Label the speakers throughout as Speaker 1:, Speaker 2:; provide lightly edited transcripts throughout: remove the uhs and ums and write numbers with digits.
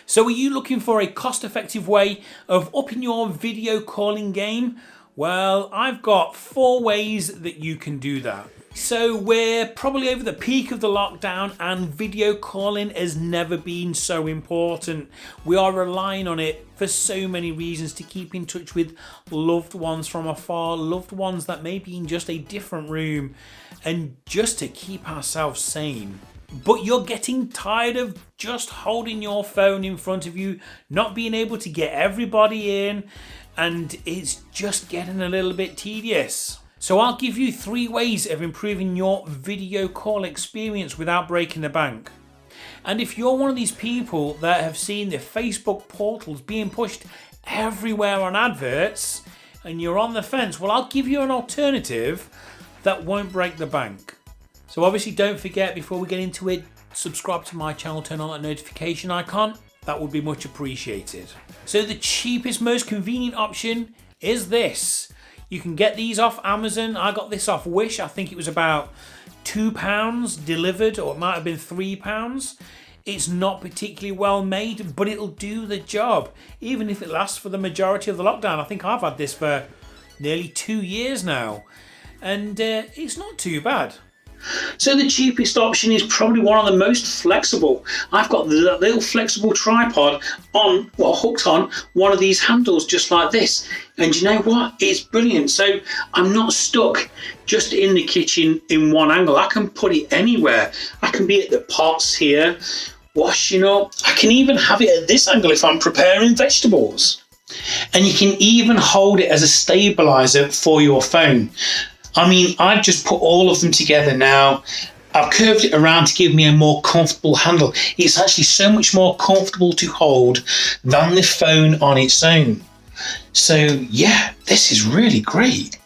Speaker 1: So are you looking for a cost-effective way of upping your video calling game? Well, I've got 4 ways that you can do that. So we're probably over the peak of the lockdown and video calling has never been so important. We are relying on it for so many reasons to keep in touch with loved ones from afar, loved ones that may be in just a different room, and just to keep ourselves sane. But you're getting tired of just holding your phone in front of you, not being able to get everybody in, and it's just getting a little bit tedious. So I'll give you 3 ways of improving your video call experience without breaking the bank. And if you're one of these people that have seen the Facebook portals being pushed everywhere on adverts and you're on the fence, well, I'll give you an alternative that won't break the bank. So obviously don't forget, before we get into it, subscribe to my channel, turn on that notification icon. That would be much appreciated. So the cheapest, most convenient option is this. You can get these off Amazon. I got this off Wish. I think it was about £2 delivered, or it might have been £3. It's not particularly well made, but it'll do the job, even if it lasts for the majority of the lockdown. I think I've had this for nearly 2 years now, and it's not too bad. So the cheapest option is probably one of the most flexible. I've got the little flexible tripod on, well, hooked on one of these handles just like this. And you know what? It's brilliant. So I'm not stuck just in the kitchen in one angle. I can put it anywhere. I can be at the pots here, washing up. I can even have it at this angle if I'm preparing vegetables. And you can even hold it as a stabilizer for your phone. I mean, I've just put all of them together now. I've curved it around to give me a more comfortable handle. It's actually so much more comfortable to hold than the phone on its own. So yeah, this is really great.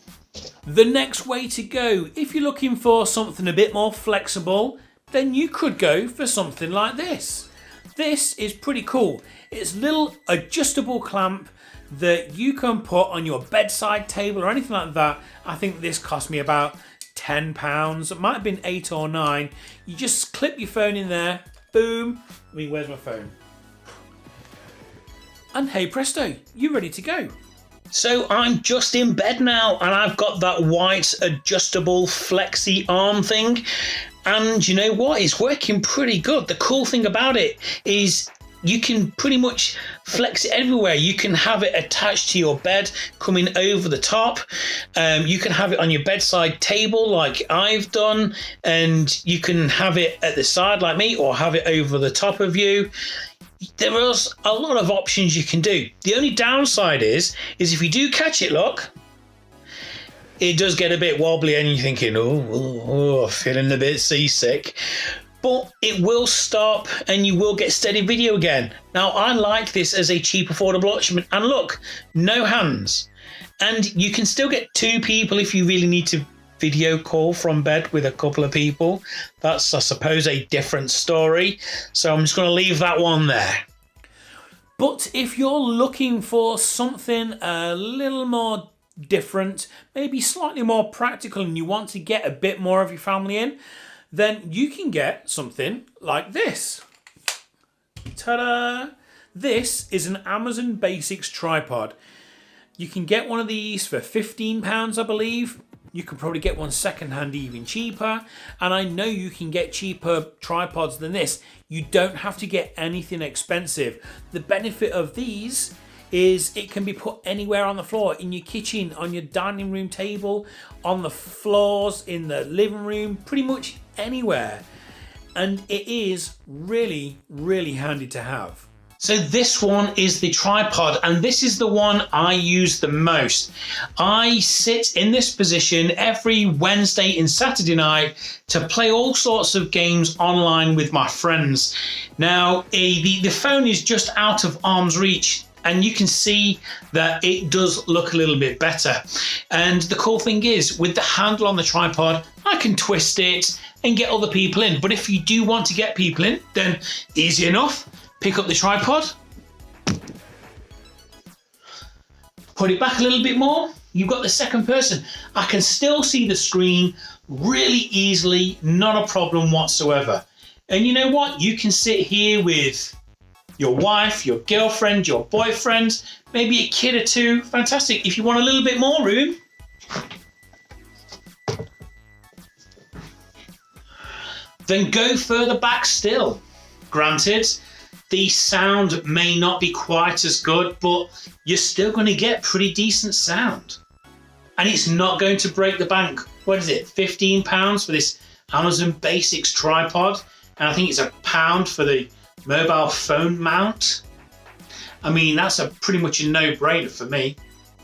Speaker 1: The next way to go, if you're looking for something a bit more flexible, then you could go for something like this. This is pretty cool. It's a little adjustable clamp that you can put on your bedside table or anything like that. I think this cost me about £10. It might have been 8 or 9. You just clip your phone in there, boom. I mean, where's my phone? And hey presto, you're ready to go. So I'm just in bed now and I've got that white adjustable flexi arm thing. And you know what? It's working pretty good. The cool thing about it is you can pretty much flex it everywhere. You can have it attached to your bed, coming over the top. You can have it on your bedside table like I've done, and you can have it at the side like me, or have it over the top of you. There is a lot of options you can do. The only downside is if you do catch it, look, it does get a bit wobbly and you're thinking, oh, feeling a bit seasick. But it will stop and you will get steady video again. Now, I like this as a cheap, affordable option. And look, no hands. And you can still get 2 people if you really need to video call from bed with a couple of people. That's, I suppose, a different story. So I'm just going to leave that one there. But if you're looking for something a little more different, maybe slightly more practical, and you want to get a bit more of your family in, then you can get something like this. Ta-da! This is an Amazon Basics tripod. You can get one of these for £15, I believe. You could probably get one secondhand even cheaper. And I know you can get cheaper tripods than this. You don't have to get anything expensive. The benefit of these is it can be put anywhere on the floor, in your kitchen, on your dining room table, on the floors, in the living room, pretty much anywhere. And it is really, really handy to have. So this one is the tripod, and this is the one I use the most. I sit in this position every Wednesday and Saturday night to play all sorts of games online with my friends. Now, the phone is just out of arm's reach, and you can see that it does look a little bit better. And the cool thing is, with the handle on the tripod, I can twist it and get other people in. But if you do want to get people in, then easy enough. Pick up the tripod, put it back a little bit more, you've got the second person. I can still see the screen really easily, not a problem whatsoever. And you know what? You can sit here with your wife, your girlfriend, your boyfriend, maybe a kid or two. Fantastic. If you want a little bit more room, then go further back still. Granted, the sound may not be quite as good, but you're still going to get pretty decent sound. And it's not going to break the bank. What is it, £15 for this Amazon Basics tripod? And I think it's £1 for the mobile phone mount. I mean, that's pretty much a no-brainer for me.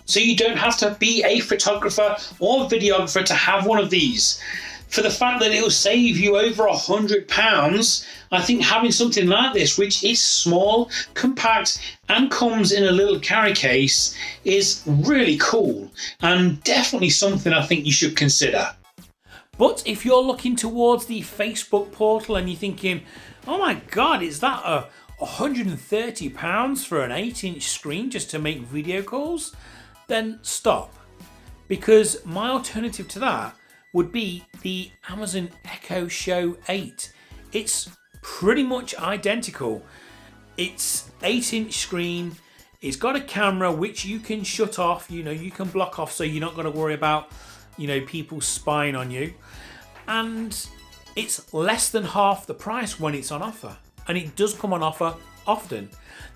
Speaker 1: So you don't have to be a photographer or videographer to have one of these. For the fact that it will save you over £100, I think having something like this, which is small, compact, and comes in a little carry case, is really cool and definitely something I think you should consider. But if you're looking towards the Facebook portal and you're thinking, oh my God, is that £130 for an 8-inch screen just to make video calls? Then stop. Because my alternative to that would be the Amazon Echo Show 8. It's pretty much identical. It's 8-inch screen. It's got a camera which you can shut off, you can block off so you're not going to worry about, people spying on you. And it's less than half the price when it's on offer. And it does come on offer often.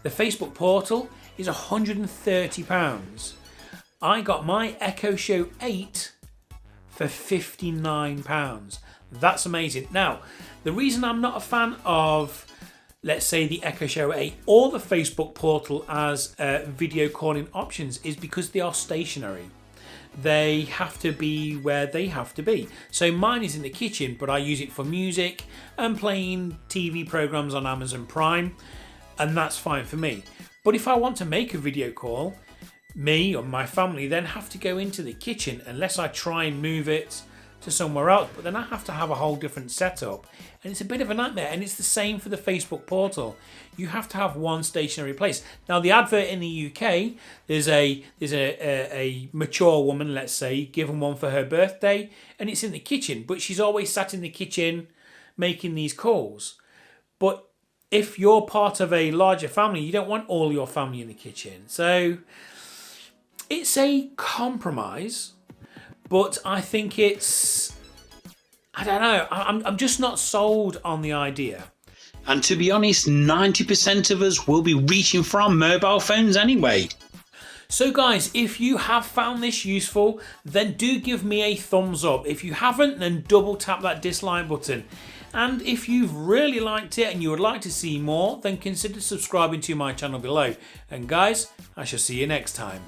Speaker 1: The Facebook portal is £130. I got my Echo Show 8 for £59. That's amazing. Now, the reason I'm not a fan of, let's say, the Echo Show 8 or the Facebook portal as video calling options is because they are stationary. They have to be where they have to be. So mine is in the kitchen, but I use it for music and playing TV programs on Amazon Prime, and that's fine for me. But if I want to make a video call, me or my family then have to go into the kitchen unless I try and move it to somewhere else, but then I have to have a whole different setup, and it's a bit of a nightmare. And it's the same for the Facebook portal. You have to have one stationary place. Now, the advert in the UK, there's a mature woman, let's say, given one for her birthday, and it's in the kitchen, but she's always sat in the kitchen making these calls. But if you're part of a larger family, you don't want all your family in the kitchen. So it's a compromise, but I think I don't know, I'm just not sold on the idea. And to be honest, 90% of us will be reaching for our mobile phones anyway. So guys, if you have found this useful, then do give me a thumbs up. If you haven't, then double tap that dislike button. And if you've really liked it and you would like to see more, then consider subscribing to my channel below. And guys, I shall see you next time.